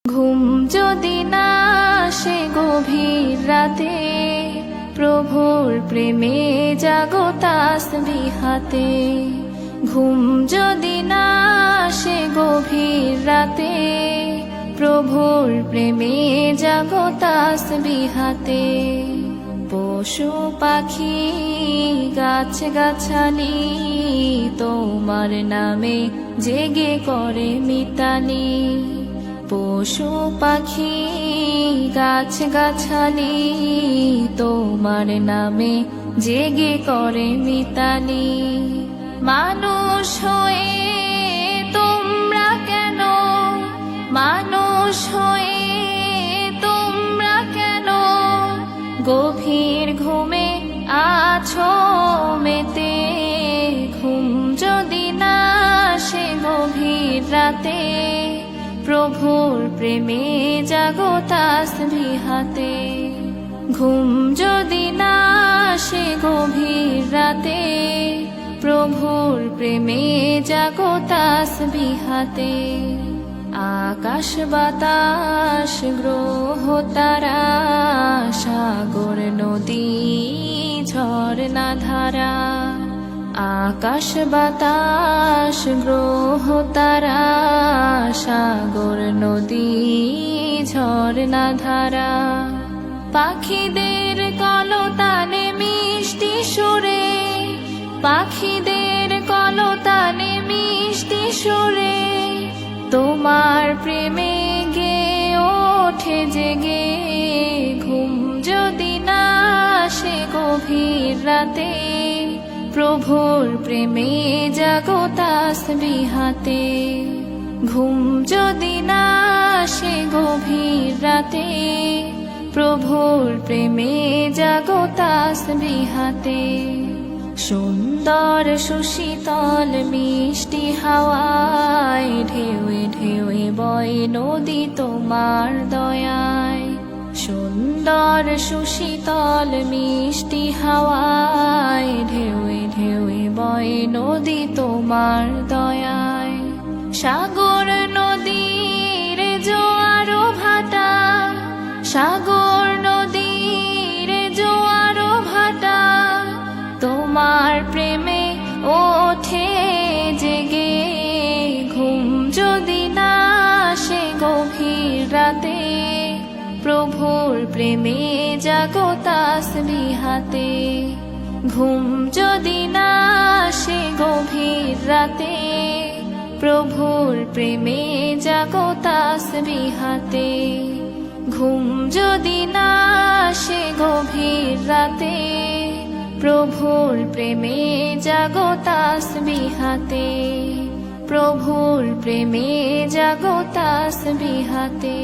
ঘুম যদি না আসে গভীর রাতে, প্রভুর প্রেমে জাগো তাসবিহ হাতে। ঘুম যদি না আসে গভীর রাতে, প্রভুর প্রেমে জাগো তাসবিহ হাতে। পশু পাখি গাছ গাছালি তোমার নামে জেগে করে মিতালি। পশু পাখি গাছ গাছালি তোমার নামে জেগে করে মিতালি। মানুষ হয়ে তোমরা কেন, মানুষ হয়ে তোমরা কেন গভীর ঘুমে আছো মেতে। ঘুম যদি না আসে গভীর রাতে, প্রভুর প্রেমে জাগো তাসবিহ হাতে। ঘুম যদি না আসে গভীর রাতে, প্রভুর প্রেমে জাগো তাসবিহ হাতে। আকাশ বাতাস গ্রহ তারা, সাগর নদী ঝরনা ধারা। আকাশ বাতাস গ্রহ তারা, সাগর নদী ঝরনা ধারা। পাখিদের কলতানে মিষ্টি সুরে, পাখিদের কলতানে মিষ্টি সুরে তোমার প্রেমে গে ওঠে জেগে। ঘুম যদি না আসে গভীর রাতে, প্রভুর প্রেমে জাগো তাসবিহ হাতে। ঘুম যদি না আসে গভীর রাতে, প্রভুর প্রেমে জাগো তাসবিহ হাতে। সুন্দর সুশীতল মিষ্টি হাওয়ায় ঢেউয়ে ঢেউয়ে বয় নদী তোমার দয়ায়। সুন্দর সুশীতল মিষ্টি হাওয়ায় ঢেউয়ে ঢেউয়ে বয় নদী তোমার দয়ায়। সাগর নদীর জোয়ার ভাটা, সাগর নদীর জোয়ার ভাটা তোমার প্রেমে ওঠে জেগে। ঘুম যদি না আসে গভীর রাতে, প্রভুর প্রেমে জাগো তাসবিহ হাতে। ঘুম যদি না আসে গভীর রাতে, প্রভুর প্রেমে জাগো তাসবিহ হাতে। ঘুম যদি না আসে গভীর রাতে, প্রভুর প্রেমে জাগো তাসবিহ হাতে। প্রভুর প্রেমে জাগো তাসবিহ হাতে।